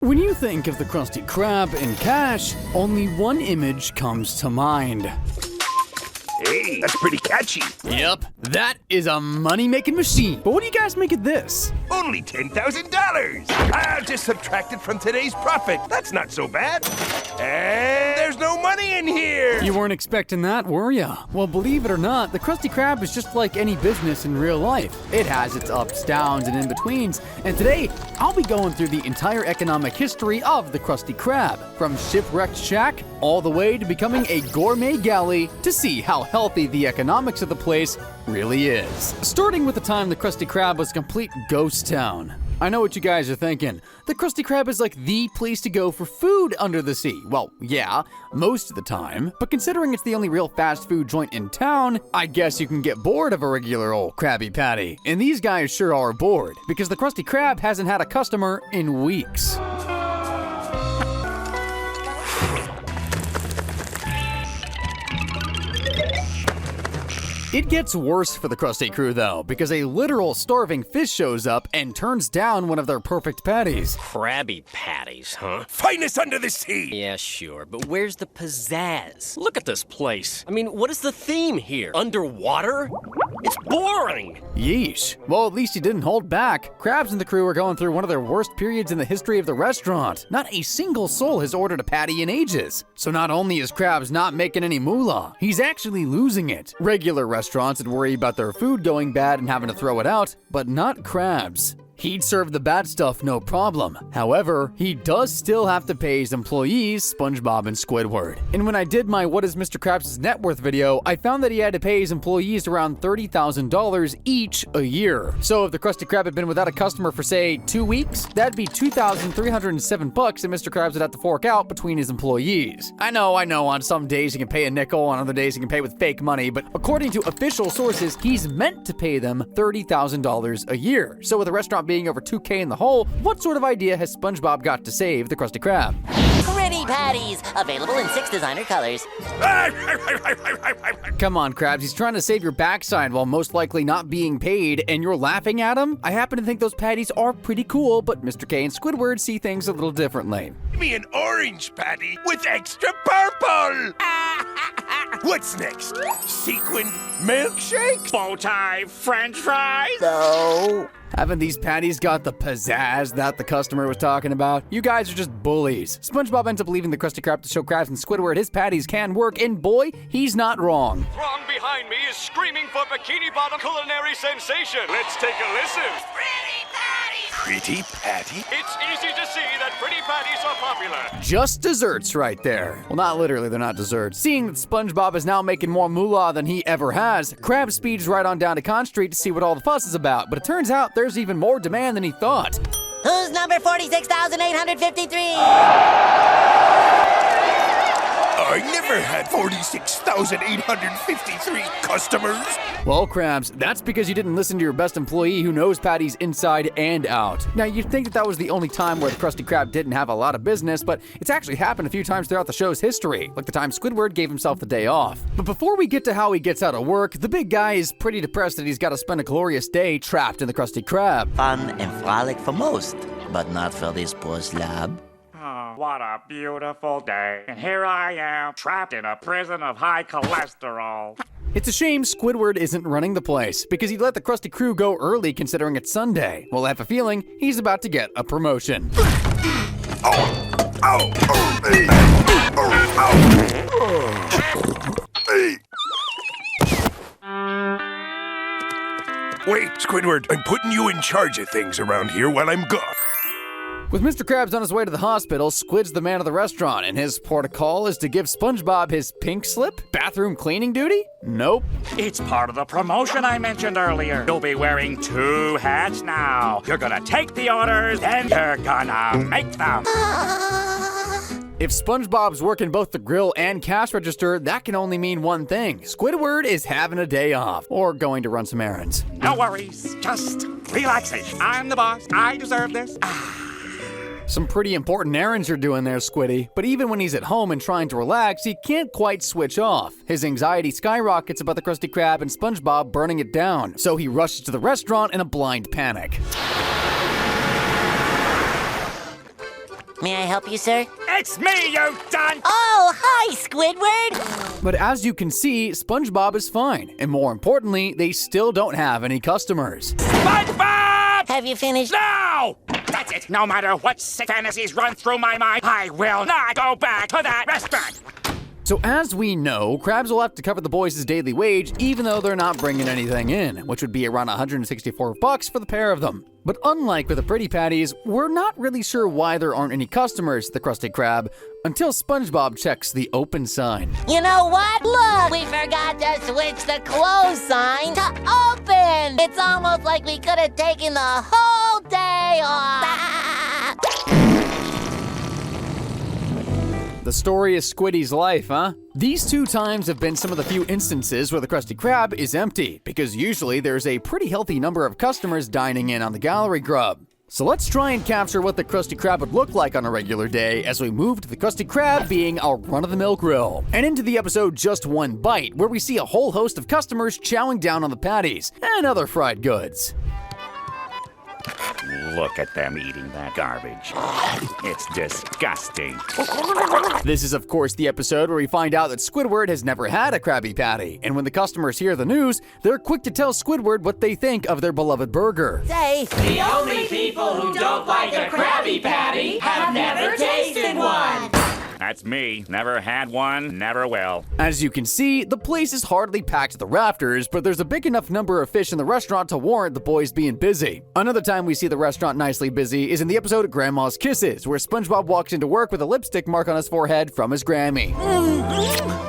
When you think of the Krusty Krab and cash, only one image comes to mind. Hey, that's pretty catchy. Yep, that is a money-making machine. But what do you guys make of this? Only $10,000. I'll just subtract it from today's profit. That's not so bad. And there's no money in here. You weren't expecting that, were ya? Well, believe it or not, the Krusty Krab is just like any business in real life. It has its ups, downs, and in-betweens. And today, I'll be going through the entire economic history of the Krusty Krab, from shipwrecked shack all the way to becoming a gourmet galley, to see how healthy the economics of the place really is. Starting with the time the Krusty Krab was a complete ghost town. I know what you guys are thinking. The Krusty Krab is like the place to go for food under the sea. Well, yeah, most of the time. But considering it's the only real fast food joint in town, I guess you can get bored of a regular old Krabby Patty. And these guys sure are bored, because the Krusty Krab hasn't had a customer in weeks. It gets worse for the Krusty crew though, because a literal starving fish shows up and turns down one of their perfect patties. Krabby Patties, huh? Finest under the sea. Yeah, sure, but where's the pizzazz? Look at this place. I mean, what is the theme here? Underwater? It's boring. Yeesh. Well, at least he didn't hold back. Krabs and the crew are going through one of their worst periods in the history of the restaurant. Not a single soul has ordered a patty in ages. So not only is Krabs not making any moolah, he's actually losing it. Regular restaurants would worry about their food going bad and having to throw it out, but not Krabs. He'd serve the bad stuff no problem. However, he does still have to pay his employees, SpongeBob and Squidward. And when I did my What is Mr. Krabs' Net Worth video, I found that he had to pay his employees around $30,000 each a year. So if the Krusty Krab had been without a customer for, say, 2 weeks, that'd be $2,307 that Mr. Krabs would have to fork out between his employees. I know, on some days he can pay a nickel, on other days he can pay with fake money, but according to official sources, he's meant to pay them $30,000 a year. So with the restaurant being over $2,000 in the hole, what sort of idea has SpongeBob got to save the Krusty Krab? Krabby Patties, available in 6 designer colors. Come on, Krabs, he's trying to save your backside while most likely not being paid, and you're laughing at him? I happen to think those patties are pretty cool, but Mr. K and Squidward see things a little differently. Give me an orange patty with extra purple. What's next? Sequin milkshake? Bowtie French fries? So... Haven't these patties got the pizzazz that the customer was talking about? You guys are just bullies. SpongeBob ends up leaving the Krusty Krab to show Krabs and Squidward his patties can work, and boy, he's not wrong. Throng behind me is screaming for Bikini Bottom culinary sensation. Let's take a listen. Pretty patty? It's easy to see that pretty patties are popular. Just desserts right there. Well, not literally, they're not desserts. Seeing that SpongeBob is now making more moolah than he ever has, Krabs speeds right on down to Con Street to see what all the fuss is about, but it turns out there's even more demand than he thought. Who's number 46,853? I never had 46,853 customers. Well, Krabs, that's because you didn't listen to your best employee who knows patties inside and out. Now, you'd think that was the only time where the Krusty Krab didn't have a lot of business, but it's actually happened a few times throughout the show's history, like the time Squidward gave himself the day off. But before we get to how he gets out of work, the big guy is pretty depressed that he's got to spend a glorious day trapped in the Krusty Krab. Fun and frolic for most, but not for this poor slob. Oh, what a beautiful day. And here I am, trapped in a prison of high cholesterol. It's a shame Squidward isn't running the place, because he let the Krusty crew go early considering it's Sunday. Well, I have a feeling he's about to get a promotion. Wait, Squidward, I'm putting you in charge of things around here while I'm gone. With Mr. Krabs on his way to the hospital, Squid's the man of the restaurant, and his protocol is to give SpongeBob his pink slip? Bathroom cleaning duty? Nope. It's part of the promotion I mentioned earlier. You'll be wearing 2 hats now. You're gonna take the orders, then you're gonna make them. If SpongeBob's working both the grill and cash register, that can only mean one thing. Squidward is having a day off, or going to run some errands. No worries, just relaxation. I'm the boss, I deserve this. Some pretty important errands you're doing there, Squiddy. But even when he's at home and trying to relax, he can't quite switch off. His anxiety skyrockets about the Krusty Krab and SpongeBob burning it down. So he rushes to the restaurant in a blind panic. May I help you, sir? It's me, you done! Oh, hi, Squidward! But as you can see, SpongeBob is fine. And more importantly, they still don't have any customers. SpongeBob! Have you finished? No! That's it. No matter what sick fantasies run through my mind, I will not go back to that restaurant. So as we know, Krabs will have to cover the boys' daily wage even though they're not bringing anything in, which would be around $164 for the pair of them. But unlike with the Pretty Patties, we're not really sure why there aren't any customers at the Krusty Krab until SpongeBob checks the open sign. You know what? Look, we forgot to switch the close sign to open. It's almost like we could have taken the whole day off. The story is Squiddy's life, huh? These 2 times have been some of the few instances where the Krusty Krab is empty, because usually there's a pretty healthy number of customers dining in on the gallery grub. So let's try and capture what the Krusty Krab would look like on a regular day as we move to the Krusty Krab being our run-of-the-mill grill. And into the episode Just One Bite, where we see a whole host of customers chowing down on the patties and other fried goods. Look at them eating that garbage. It's disgusting. This is, of course, the episode where we find out that Squidward has never had a Krabby Patty, and when the customers hear the news, they're quick to tell Squidward what they think of their beloved burger. Say, The only people who don't like a Krabby Patty have never tasted one. That's me. Never had one, never will. As you can see, the place is hardly packed to the rafters, but there's a big enough number of fish in the restaurant to warrant the boys being busy. Another time we see the restaurant nicely busy is in the episode Grandma's Kisses, where SpongeBob walks into work with a lipstick mark on his forehead from his Grammy.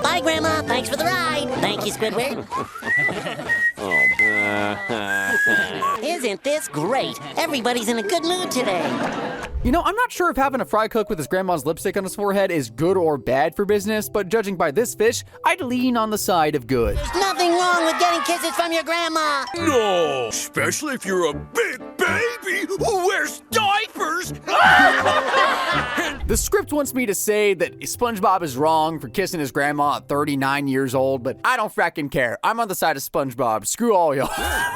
bye, Grandma. Thanks for the ride. Thank you, Squidward. Isn't this great? Everybody's in a good mood today. You know, I'm not sure if having a fry cook with his grandma's lipstick on his forehead is good or bad for business, but judging by this fish, I'd lean on the side of good. There's nothing wrong with getting kisses from your grandma. No, especially if you're a big baby who wears diapers. The script wants me to say that SpongeBob is wrong for kissing his grandma at 39 years old, but I don't fracking care. I'm on the side of SpongeBob. Screw all y'all.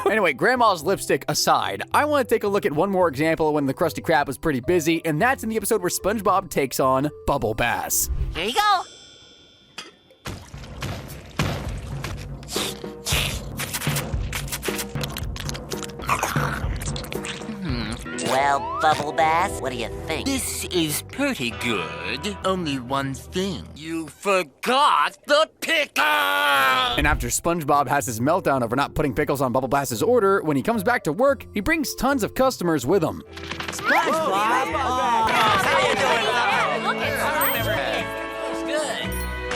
Anyway, grandma's lipstick aside, I want to take a look at one more example of when the Krusty Krab was pretty busy, and that's in the episode where SpongeBob takes on Bubble Bass. Here you go. Well, Bubble Bass, what do you think? This is pretty good. Only one thing. You forgot the pickle! And after SpongeBob has his meltdown over not putting pickles on Bubble Bass's order, when he comes back to work, he brings tons of customers with him.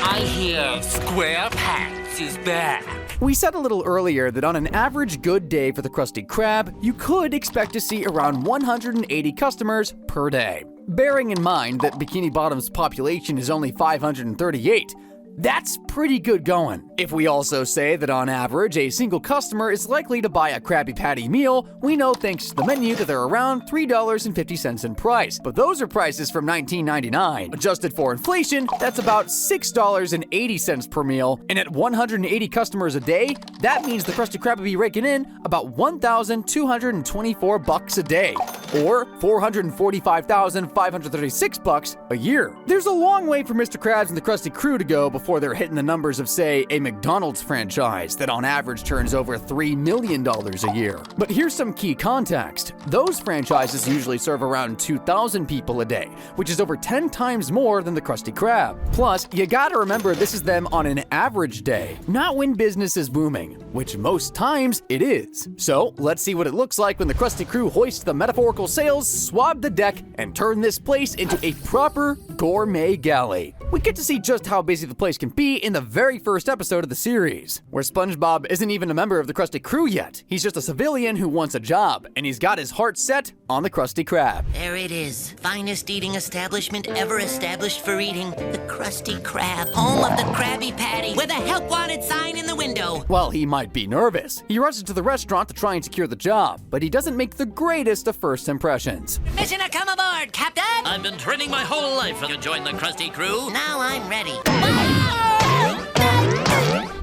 I hear Square Pants is back. We said a little earlier that on an average good day for the Krusty Krab, you could expect to see around 180 customers per day. Bearing in mind that Bikini Bottom's population is only 538, that's pretty good going. If we also say that on average, a single customer is likely to buy a Krabby Patty meal, we know thanks to the menu that they're around $3.50 in price. But those are prices from $19.99. Adjusted for inflation, that's about $6.80 per meal. And at 180 customers a day, that means the Krusty Krab will be raking in about $1,224 a day, or $445,536 a year. There's a long way for Mr. Krabs and the Krusty Crew to go before they're hitting the numbers of, say, a McDonald's franchise that on average turns over $3 million a year. But here's some key context. Those franchises usually serve around 2,000 people a day, which is over 10 times more than the Krusty Krab. Plus, you gotta remember this is them on an average day, not when business is booming, which most times it is. So, let's see what it looks like when the Krusty Crew hoist the metaphorical sails, swab the deck, and turn this place into a proper gourmet galley. We get to see just how busy the place can be in the very first episode of the series, where SpongeBob isn't even a member of the Krusty Crew yet. He's just a civilian who wants a job, and he's got his heart set on the Krusty Krab. There it is. Finest eating establishment ever established for eating. The Krusty Krab. Home of the Krabby Patty. With a help wanted sign in the window. While he might be nervous, he rushes to the restaurant to try and secure the job, but he doesn't make the greatest of first impressions. Mission to come aboard, Captain! I've been training my whole life to join the Krusty Crew. Now I'm ready.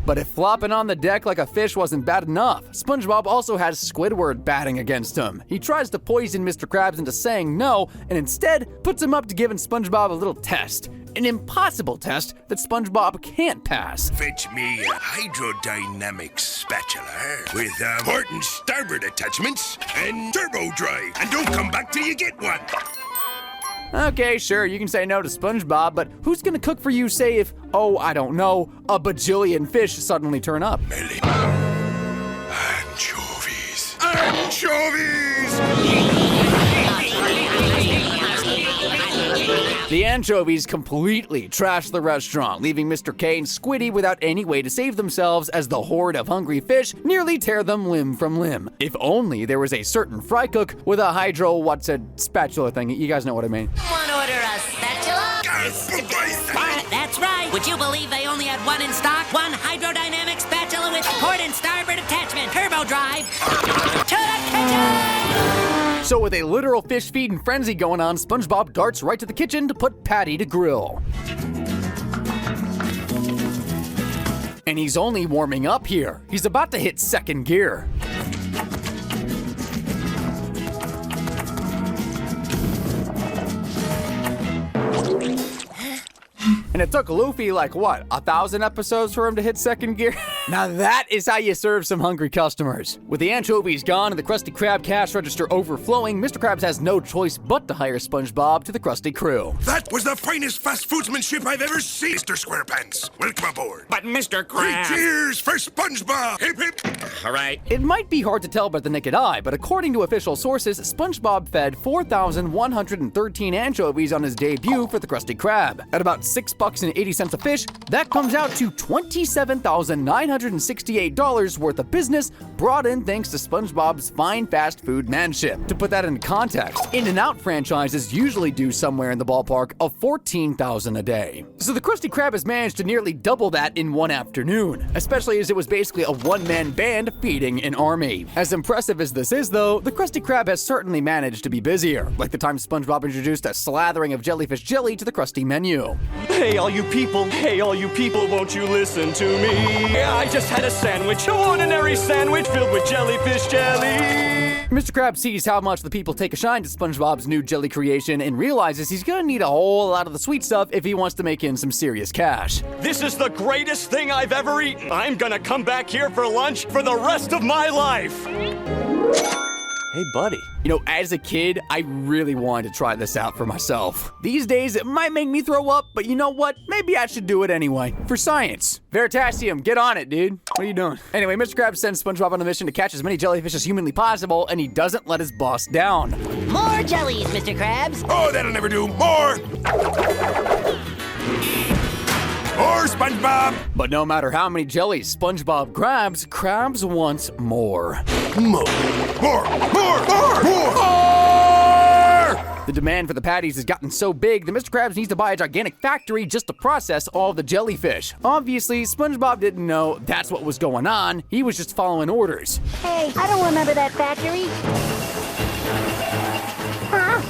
But if flopping on the deck like a fish wasn't bad enough, SpongeBob also has Squidward batting against him. He tries to poison Mr. Krabs into saying no, and instead puts him up to giving SpongeBob a little test. An impossible test that SpongeBob can't pass. Fetch me a hydrodynamic spatula with port and starboard attachments and turbo drive. And don't come back till you get one. Okay, sure, you can say no to SpongeBob, but who's gonna cook for you, say if, oh, I don't know, a bajillion fish suddenly turn up? Melly. Anchovies. Anchovies! The anchovies completely trash the restaurant, leaving Mr. K and Squiddy without any way to save themselves as the horde of hungry fish nearly tear them limb from limb. If only there was a certain fry cook with a spatula thing. You guys know what I mean. One order a spatula? That's right. Would you believe they only had one in stock? One hydrodynamic spatula with port and starboard attachment, turbo drive. To the kitchen! So with a literal fish feeding frenzy going on, SpongeBob darts right to the kitchen to put Patty to grill. And he's only warming up here. He's about to hit second gear. And it took Luffy like, what, 1,000 episodes for him to hit second gear? Now that is how you serve some hungry customers. With the anchovies gone and the Krusty Krab cash register overflowing, Mr. Krabs has no choice but to hire SpongeBob to the Krusty Crew. That was the finest fast foodsmanship I've ever seen, Mr. Squarepants. Welcome aboard. But Mr. Three Krabs... cheers for SpongeBob! Hip hip! All right. It might be hard to tell by the naked eye, but according to official sources, SpongeBob fed 4,113 anchovies on his debut for the Krusty Krab. At about $6.80 a fish, that comes out to $27,968 worth of business brought in thanks to SpongeBob's fine fast food manship. To put that in context, In-N-Out franchises usually do somewhere in the ballpark of $14,000 a day. So the Krusty Krab has managed to nearly double that in one afternoon, especially as it was basically a one-man band feeding an army. As impressive as this is though, the Krusty Krab has certainly managed to be busier, like the time SpongeBob introduced a slathering of jellyfish jelly to the Krusty menu. Hey, all you people, won't you listen to me? I just had a sandwich, an ordinary sandwich filled with jellyfish jelly. Mr. Krab sees how much the people take a shine to SpongeBob's new jelly creation and realizes he's gonna need a whole lot of the sweet stuff if he wants to make in some serious cash. This is the greatest thing I've ever eaten. I'm gonna come back here for lunch for the rest of my life. Hey, buddy. You know, as a kid, I really wanted to try this out for myself. These days, it might make me throw up, but you know what? Maybe I should do it anyway. For science. Veritasium, get on it, dude. What are you doing? Anyway, Mr. Krabs sends SpongeBob on a mission to catch as many jellyfish as humanly possible, and he doesn't let his boss down. More jellies, Mr. Krabs. Oh, that'll never do. More! More, SpongeBob! But no matter how many jellies SpongeBob grabs, Krabs wants more. More! More! More! More! More! The demand for the patties has gotten so big that Mr. Krabs needs to buy a gigantic factory just to process all the jellyfish. Obviously, SpongeBob didn't know that's what was going on. He was just following orders. Hey, I don't remember that factory. Huh?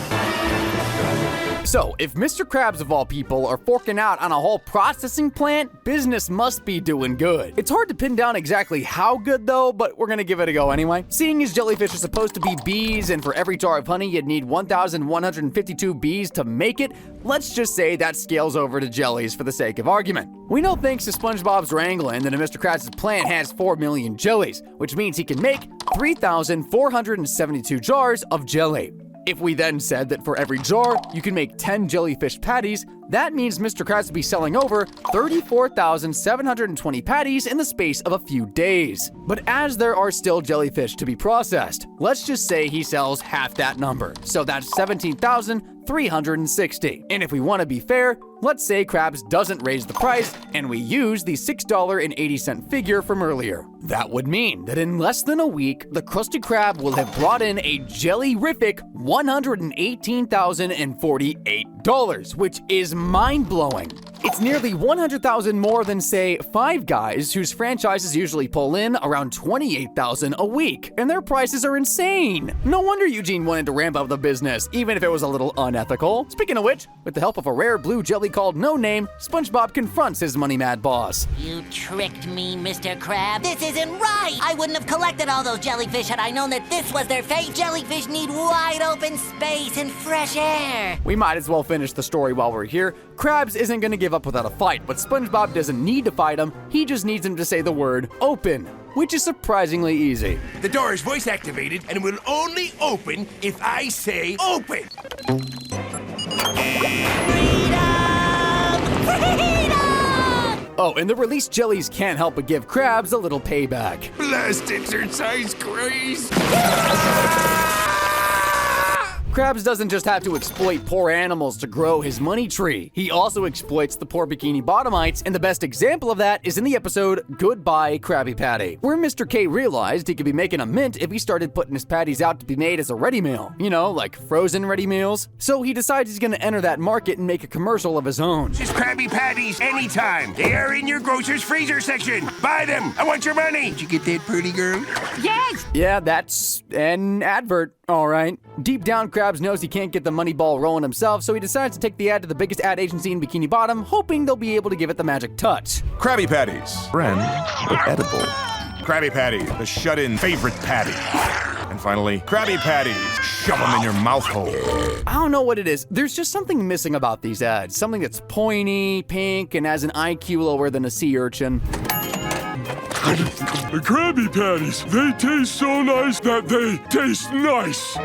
So, if Mr. Krabs of all people are forking out on a whole processing plant, business must be doing good. It's hard to pin down exactly how good though, but we're gonna give it a go anyway. Seeing as jellyfish are supposed to be bees, and for every jar of honey you'd need 1,152 bees to make it, let's just say that scales over to jellies for the sake of argument. We know thanks to SpongeBob's wrangling that Mr. Krabs' plant has 4 million jellies, which means he can make 3,472 jars of jelly. If we then said that for every jar, you can make 10 jellyfish patties, that means Mr. Krabs will be selling over 34,720 patties in the space of a few days. But as there are still jellyfish to be processed, let's just say he sells half that number. So that's 17,360. And if we want to be fair, let's say Krabs doesn't raise the price and we use the $6.80 figure from earlier. That would mean that in less than a week, the Krusty Krab will have brought in a jelly-rific $118,048, which is mind-blowing. It's nearly 100,000 more than, say, Five Guys, whose franchises usually pull in around 28,000 a week, and their prices are insane. No wonder Eugene wanted to ramp up the business, even if it was a little unethical. Speaking of which, with the help of a rare blue jelly effectively called no name, SpongeBob confronts his money-mad boss. You tricked me, Mr. Krab. This isn't right. I wouldn't have collected all those jellyfish had I known that this was their fate. Jellyfish need wide open space and fresh air. We might as well finish the story while we're here. Krabs isn't gonna give up without a fight, but SpongeBob doesn't need to fight him. He just needs him to say the word open, which is surprisingly easy. The door is voice activated and will only open if I say open. Oh, and the released jellies can't help but give Krabs a little payback. Blast exercise craze. Krabs doesn't just have to exploit poor animals to grow his money tree. He also exploits the poor Bikini Bottomites, and the best example of that is in the episode Goodbye Krabby Patty, where Mr. K realized he could be making a mint if he started putting his patties out to be made as a ready meal. You know, like frozen ready meals. So he decides he's gonna enter that market and make a commercial of his own. Just Krabby Patties anytime. They are in your grocer's freezer section. Buy them. I want your money. Did you get that, pretty girl? Yes! Yeah, that's an advert. All right. Deep down, Krabs knows he can't get the money ball rolling himself, so he decides to take the ad to the biggest ad agency in Bikini Bottom, hoping they'll be able to give it the magic touch. Krabby Patties. Friend, but edible. Krabby Patty, the shut-in favorite patty. And finally, Krabby Patties. Shove them in your mouth hole. I don't know what it is. There's just something missing about these ads. Something that's pointy, pink, and has an IQ lower than a sea urchin. The Krabby Patties, they taste so nice that they taste nice.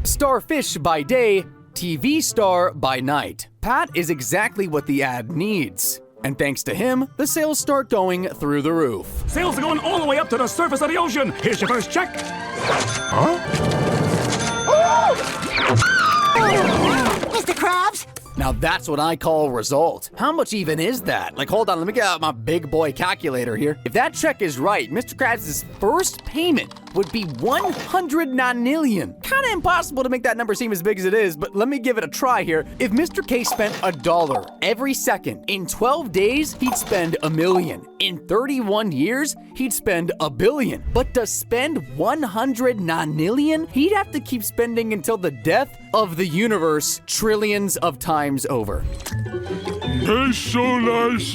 Starfish by day, TV star by night. Pat is exactly what the ad needs. And thanks to him, the sales start going through the roof. Sales are going all the way up to the surface of the ocean. Here's your first check. Huh? Mr. Krabs? Now that's what I call a result. How much even is that? Like, hold on, let me get out my big boy calculator here. If that check is right, Mr. Krabs' first payment would be 109 million. Kinda impossible to make that number seem as big as it is, but let me give it a try here. If Mr. K spent $1 every second, in 12 days, he'd spend $1 million. In 31 years, he'd spend $1 billion. But to spend 109 million, he'd have to keep spending until the death of the universe, trillions of times over. Tastes so nice.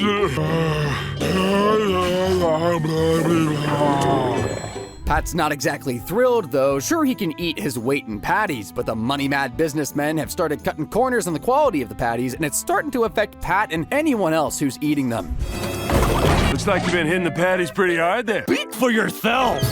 Pat's not exactly thrilled, though. Sure, he can eat his weight in patties, but the money-mad businessmen have started cutting corners on the quality of the patties, and it's starting to affect Pat and anyone else who's eating them. Looks like you've been hitting the patties pretty hard there. Speak for yourself.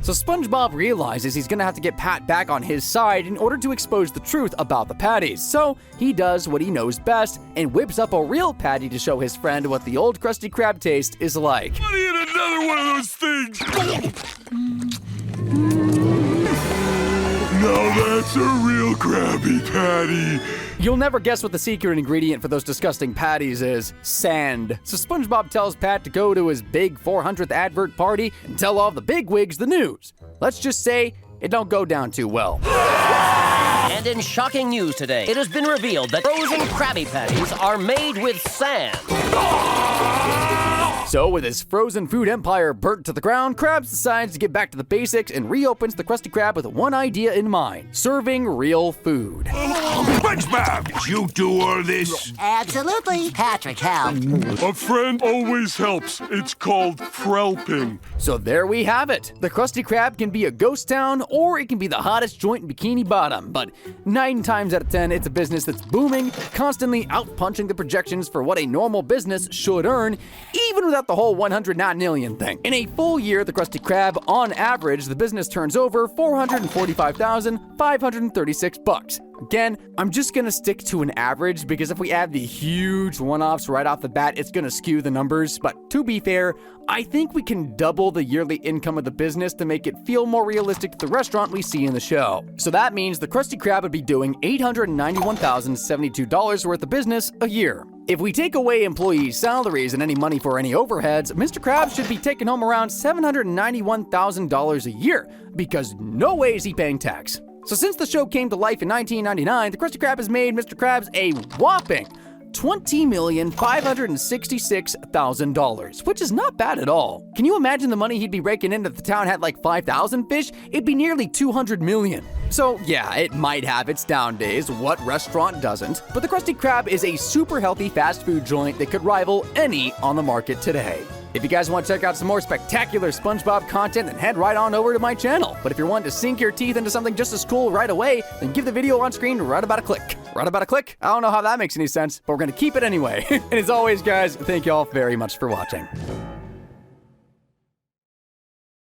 So SpongeBob realizes he's gonna have to get Pat back on his side in order to expose the truth about the patties. So he does what he knows best and whips up a real patty to show his friend what the old Krusty Krab taste is like. What in another one of those things? Now that's a real Krabby Patty. You'll never guess what the secret ingredient for those disgusting patties is. Sand. So SpongeBob tells Pat to go to his big 400th advert party and tell all the bigwigs the news. Let's just say it don't go down too well. And in shocking news today, it has been revealed that frozen Krabby Patties are made with sand. So with his frozen food empire burnt to the ground, Krabs decides to get back to the basics and reopens the Krusty Krab with one idea in mind: serving real food. SpongeBob, did you do all this? Absolutely. Patrick, help. A friend always helps. It's called frelping. So there we have it. The Krusty Krab can be a ghost town, or it can be the hottest joint in Bikini Bottom. But 9 times out of 10, it's a business that's booming, constantly outpunching the projections for what a normal business should earn, even without the whole 109 million thing. In a full year, the Krusty Krab, on average, the business turns over $445,536. Again, I'm just gonna stick to an average because if we add the huge one-offs right off the bat, it's gonna skew the numbers. But to be fair, I think we can double the yearly income of the business to make it feel more realistic to the restaurant we see in the show. So that means the Krusty Krab would be doing $891,072 worth of business a year. If we take away employees' salaries and any money for any overheads, Mr. Krabs should be taking home around $791,000 a year, because no way is he paying tax. So since the show came to life in 1999, the Krusty Krab has made Mr. Krabs a whopping $20,566,000, which is not bad at all. Can you imagine the money he'd be raking in if the town had like 5,000 fish? It'd be nearly 200 million. So yeah, it might have its down days, what restaurant doesn't, but the Krusty Krab is a super healthy fast food joint that could rival any on the market today. If you guys want to check out some more spectacular SpongeBob content, then head right on over to my channel. But if you're wanting to sink your teeth into something just as cool right away, then give the video on screen right about a click. Right about a click? I don't know how that makes any sense, but we're gonna keep it anyway. And as always, guys, thank y'all very much for watching.